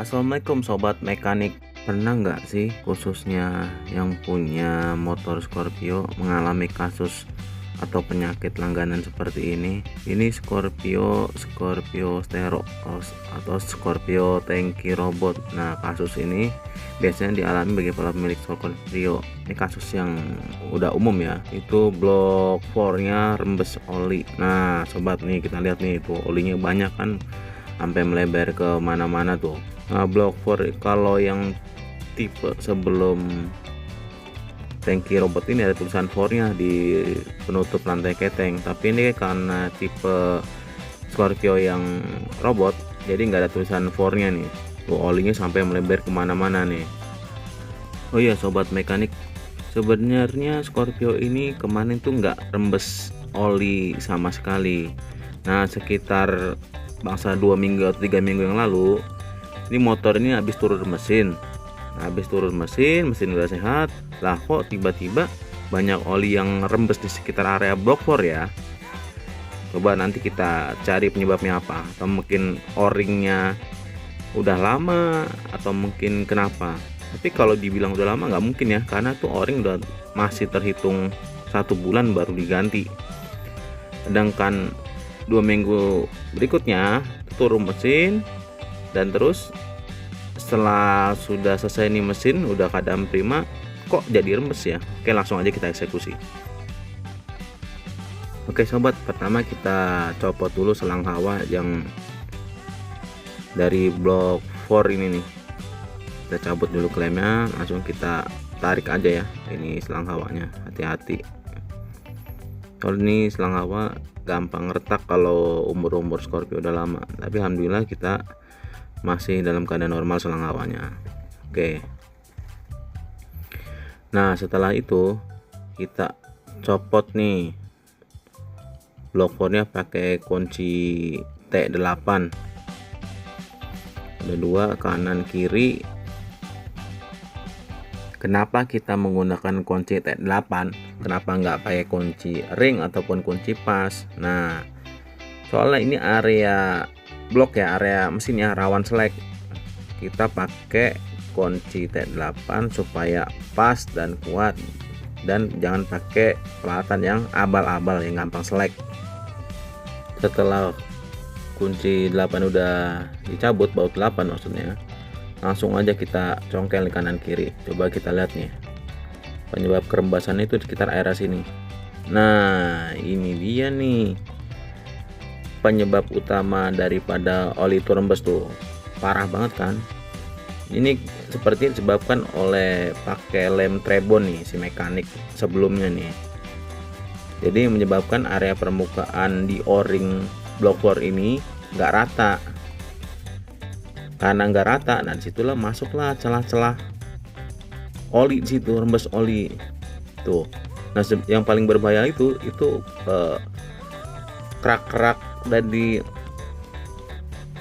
Assalamualaikum sobat mekanik. Pernah nggak sih khususnya yang punya motor Scorpio mengalami kasus atau penyakit langganan seperti ini? Ini Scorpio Stereo atau Scorpio tangki robot. Nah, kasus ini biasanya dialami bagi para pemilik Scorpio. Ini kasus yang udah umum ya, itu blok 4 nya rembes oli. Nah sobat, nih kita lihat nih, tuh olinya banyak kan, sampai melebar ke mana-mana tuh. Nah, blok 4 kalau yang tipe sebelum tangki robot ini ada tulisan 4-nya di penutup lantai keteng, tapi ini karena tipe Scorpio yang robot jadi nggak ada tulisan 4-nya nih. Tuh olinya sampai melebar kemana-mana nih. Oh iya sobat mekanik, sebenarnya Scorpio ini kemarin tuh nggak rembes oli sama sekali. Nah, sekitar bangsa 2 minggu atau 3 minggu yang lalu, ini motor ini habis turun mesin. Nah, habis turun mesin udah sehat lah, kok tiba-tiba banyak oli yang rembes di sekitar area blok 4 ya. Coba nanti kita cari penyebabnya apa, atau mungkin o-ringnya udah lama, atau mungkin kenapa. Tapi kalau dibilang udah lama nggak mungkin ya, karena tuh o-ring udah masih terhitung 1 bulan baru diganti. Sedangkan 2 minggu berikutnya turun mesin, dan terus setelah sudah selesai nih mesin udah keadaan prima, kok jadi rembes ya. Oke, langsung aja kita eksekusi. Oke sobat, pertama kita copot dulu selang hawa yang dari blok 4 ini nih. Kita cabut dulu klemnya, langsung kita tarik aja ya. Ini selang hawanya, hati-hati. Kalau ini selang hawa gampang retak kalau umur Scorpio udah lama, tapi alhamdulillah kita masih dalam keadaan normal selang hawanya. Oke, nah setelah itu kita copot nih blok 4 nya pakai kunci T8. Ada 2, kanan kiri. Kenapa kita menggunakan kunci T8? Kenapa nggak pakai kunci ring ataupun kunci pas? Nah, soalnya ini area blok ya, area mesinnya rawan selek. Kita pakai kunci T8 supaya pas dan kuat, dan jangan pakai peralatan yang abal-abal yang gampang selek. Setelah kunci 8 udah dicabut, baut 8 maksudnya, langsung aja kita congkel kanan kiri. Coba kita lihat nih, penyebab kerembasan itu di sekitar area sini. Nah, ini dia nih penyebab utama daripada oli itu rembes tuh. Parah banget kan. Ini seperti disebabkan oleh pakai lem trebon nih si mekanik sebelumnya nih. Jadi menyebabkan area permukaan di o-ring blok 4 ini nggak rata. Karena nggak rata, nah disitulah masuklah celah-celah oli, di situ rembes oli tuh. Nah, yang paling berbahaya itu kerak-kerak dari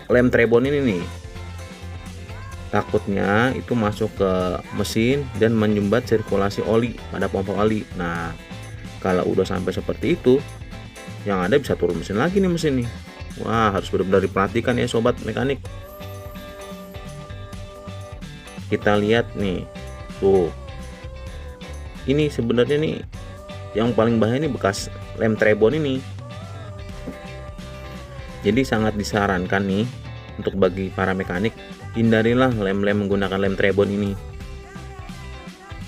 lem trebon ini nih. Takutnya itu masuk ke mesin dan menyumbat sirkulasi oli pada pompa oli. Nah, kalau udah sampai seperti itu, yang ada bisa turun mesin lagi nih mesin nih. Wah, harus benar-benar diperhatikan ya sobat mekanik. Kita lihat nih tuh, ini sebenarnya nih yang paling bahaya nih bekas lem trebon ini. Jadi sangat disarankan nih untuk bagi para mekanik, hindarilah lem-lem menggunakan lem trebon ini.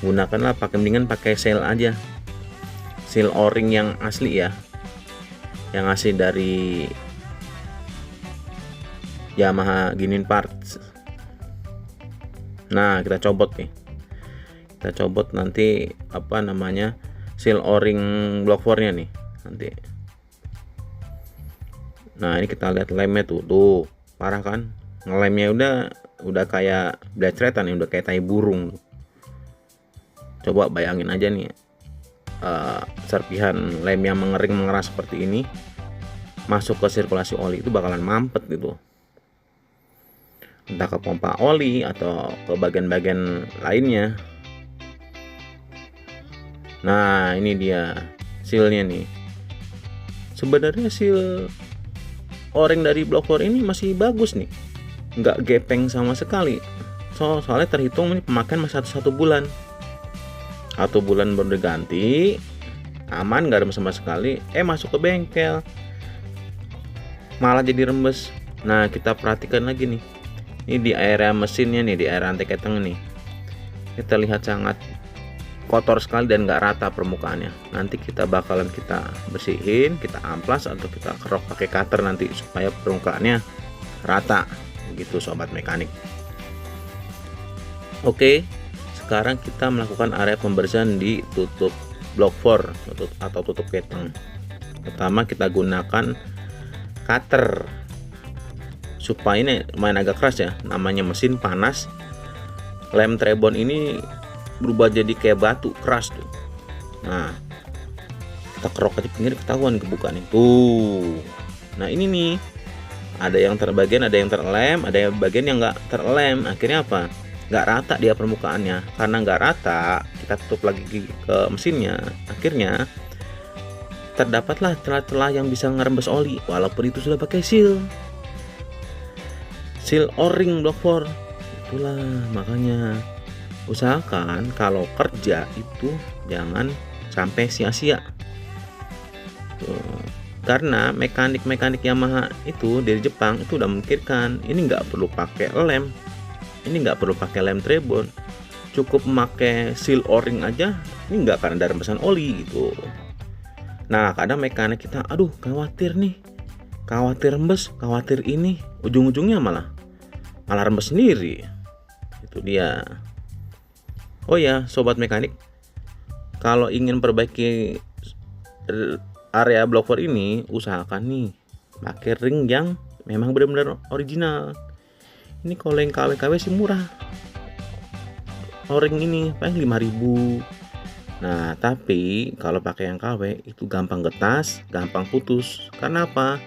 Gunakanlah mendingan pakai seal aja, seal o-ring yang asli ya, yang asli dari Yamaha Genuine Parts. Nah, kita copot nih, kita copot nanti seal o-ring blok 4 nya nih nanti. Nah, ini kita lihat lemnya tuh parah kan, ngelemnya udah kayak blecretan ya, udah kayak tai burung. Coba bayangin aja nih, serpihan lem yang mengering mengeras seperti ini masuk ke sirkulasi oli, itu bakalan mampet gitu, entah ke pompa oli atau ke bagian-bagian lainnya. Nah, ini dia sealnya nih. Sebenarnya seal o-ring dari blok 4 ini masih bagus nih, nggak gepeng sama sekali. Soalnya terhitung ini pemakaian masih satu bulan. 1 bulan baru diganti, aman, nggak rembes sama sekali. Masuk ke bengkel malah jadi rembes. Nah, kita perhatikan lagi nih. Ini di area mesinnya nih, di area rantai keteng nih. Kita lihat sangat kotor sekali dan nggak rata permukaannya. Nanti kita bakalan kita bersihin, kita amplas atau kita kerok pakai cutter nanti supaya permukaannya rata. Begitu sobat mekanik. Oke, sekarang kita melakukan area pembersihan di tutup block 4 atau tutup keteng. Pertama kita gunakan cutter supaya ini lumayan agak keras ya, namanya mesin panas. Lem trebon ini berubah jadi kayak batu keras tuh. Nah, kita kerok aja pinggir ketahuan kebuka nih tuh. Nah, ini nih ada yang terbagian, ada yang terlem, ada yang bagian yang nggak terlem. Akhirnya apa? Nggak rata dia permukaannya. Karena nggak rata, kita tutup lagi ke mesinnya. Akhirnya terdapatlah celah-celah yang bisa ngerembes oli walaupun itu sudah pakai seal o-ring block 4. Itulah makanya usahakan kalau kerja itu jangan sampai sia-sia. Karena mekanik Yamaha itu dari Jepang itu udah memikirkan ini nggak perlu pakai lem, ini nggak perlu pakai lem trebon, cukup memakai seal o-ring aja, ini nggak akan ada rembesan oli gitu. Nah, kadang mekanik kita aduh khawatir rembes, khawatir ini, ujung-ujungnya malah rembes sendiri. Itu dia. Oh ya, sobat mekanik, kalau ingin perbaiki area block 4 ini, usahakan nih pakai ring yang memang benar-benar original. Ini kalau yang KW-KW sih murah. O-ring ini paling 5.000. Nah, tapi kalau pakai yang KW itu gampang getas, gampang putus. Karena apa?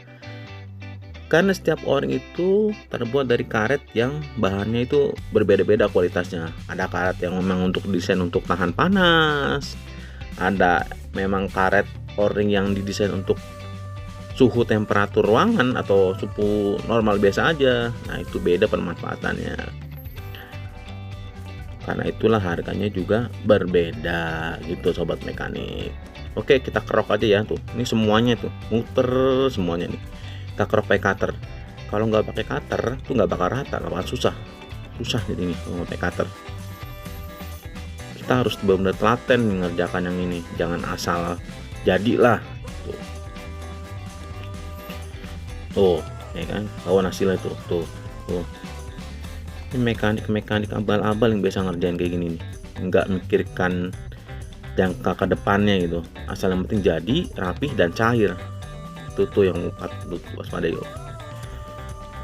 Karena setiap o-ring itu terbuat dari karet yang bahannya itu berbeda-beda kualitasnya. Ada karet yang memang untuk desain untuk tahan panas. Ada memang karet o-ring yang didesain untuk suhu temperatur ruangan atau suhu normal biasa aja. Nah, itu beda pemanfaatannya. Karena itulah harganya juga berbeda gitu sobat mekanik. Oke, kita kerok aja ya tuh. Ini semuanya tuh muter semuanya nih. Kita kerok pakai cutter. Kalau nggak pakai cutter tuh nggak bakal rata, nggak bakal susah jadi nih kalau pakai cutter. Kita harus benar-benar telaten mengerjakan yang ini, jangan asal jadilah. Tuh, ya kan? Kawan hasilnya tuh. Ini mekanik abal-abal yang biasa ngerjain kayak gini nih, nggak mikirkan jangka ke depannya gitu, asal yang penting jadi rapih dan cair. Itu tuh yang waspada yuk.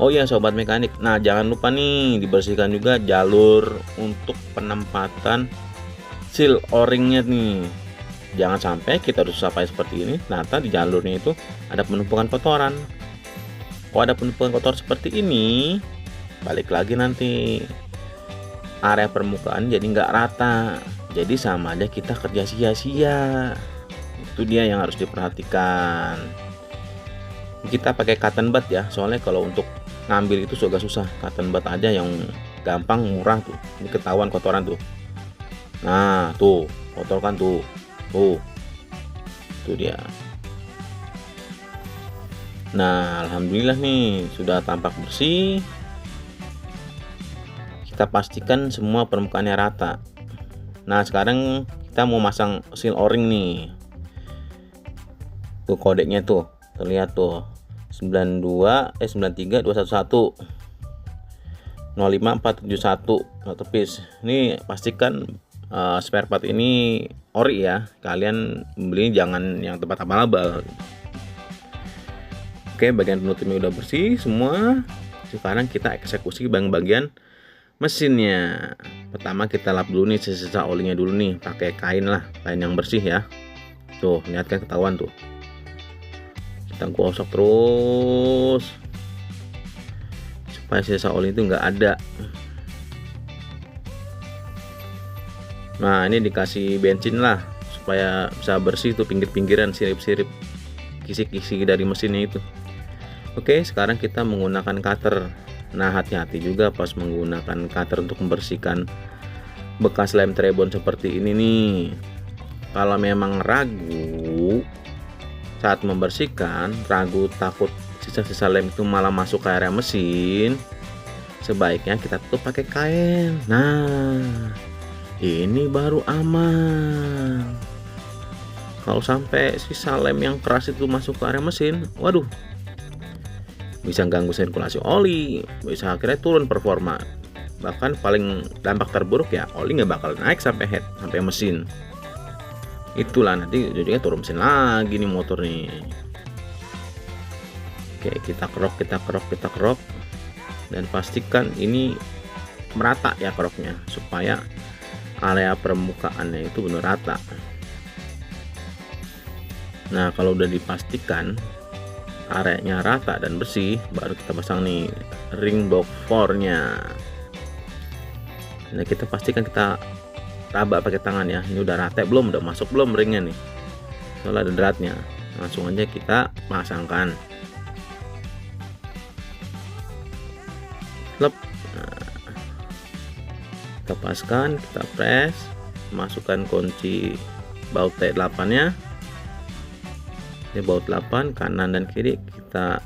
Oh ya sobat mekanik, nah jangan lupa nih dibersihkan juga jalur untuk penempatan seal o-ringnya nih. Jangan sampai kita harus sampai seperti ini, ternyata di jalurnya itu ada penumpukan kotoran. Kalau ada penumpukan kotor seperti ini, balik lagi nanti area permukaan jadi nggak rata, jadi sama aja kita kerja sia-sia. Itu dia yang harus diperhatikan. Kita pakai cotton bud ya, soalnya kalau untuk ngambil itu agak susah. Cotton bud aja yang gampang, murah tuh. Ini ketahuan kotoran tuh. Nah tuh kotor kan tuh itu dia. Nah, alhamdulillah nih sudah tampak bersih. Kita pastikan semua permukaannya rata. Nah, sekarang kita mau masang seal o-ring nih. Tuh kodenya tuh, terlihat tuh. 93211 05471 satu piece. Ini pastikan spare part ini ori ya. Kalian beli jangan yang tempat abal-abal. Oke, bagian penutupnya udah bersih semua. Sekarang kita eksekusi bagian mesinnya. Pertama kita lap dulu nih sisa olinya dulu nih, pakai kain yang bersih ya. Tuh, lihat kan ketahuan tuh. Kita gosok terus supaya sisa oli itu nggak ada. Nah, ini dikasih bensin lah supaya bisa bersih tuh pinggir-pinggiran, sirip-sirip, kisi-kisi dari mesinnya itu. Oke, sekarang kita menggunakan cutter. Nah, hati-hati juga pas menggunakan cutter untuk membersihkan bekas lem trebon seperti ini nih. Kalau memang ragu saat membersihkan, ragu takut sisa-sisa lem itu malah masuk ke area mesin, sebaiknya kita tutup pakai kain. Nah, ini baru aman. Kalau sampai sisa lem yang keras itu masuk ke area mesin, waduh, bisa ganggu sirkulasi oli, bisa akhirnya turun performa. Bahkan paling dampak terburuk ya, oli nggak bakal naik sampai head, sampai mesin. Itulah nanti ujungnya turun mesin lagi nih motor nih. Oke, kita kerok dan pastikan ini merata ya keroknya, supaya area permukaannya itu benar rata. Nah, kalau udah dipastikan areanya rata dan bersih, baru kita pasang nih ring box 4-nya. Nah, kita pastikan kita raba pakai tangan ya. Ini udah rata belum, udah masuk belum ringnya nih, soalnya ada dratnya. Langsung aja kita pasangkan. Lep. Nah, kita paskan, kita press, masukkan kunci baut T8 nya. Ini baut 8 kanan dan kiri, kita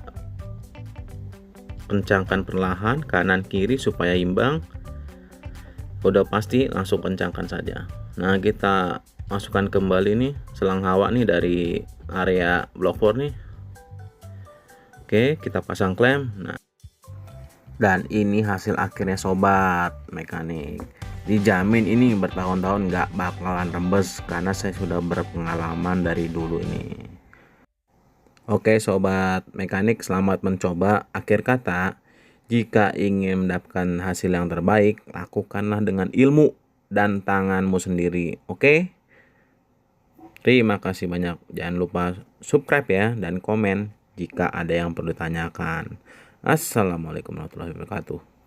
kencangkan perlahan kanan kiri supaya imbang. Udah pasti langsung kencangkan saja. Nah, kita masukkan kembali nih selang hawa nih dari area block 4 nih. Oke, kita pasang klem. Nah, dan ini hasil akhirnya sobat mekanik. Dijamin ini bertahun-tahun nggak bakalan rembes karena saya sudah berpengalaman dari dulu ini. Oke sobat mekanik, selamat mencoba. Akhir kata, jika ingin mendapatkan hasil yang terbaik, lakukanlah dengan ilmu dan tanganmu sendiri. Oke? Terima kasih banyak. Jangan lupa subscribe ya dan komen jika ada yang perlu ditanyakan. Assalamualaikum warahmatullahi wabarakatuh.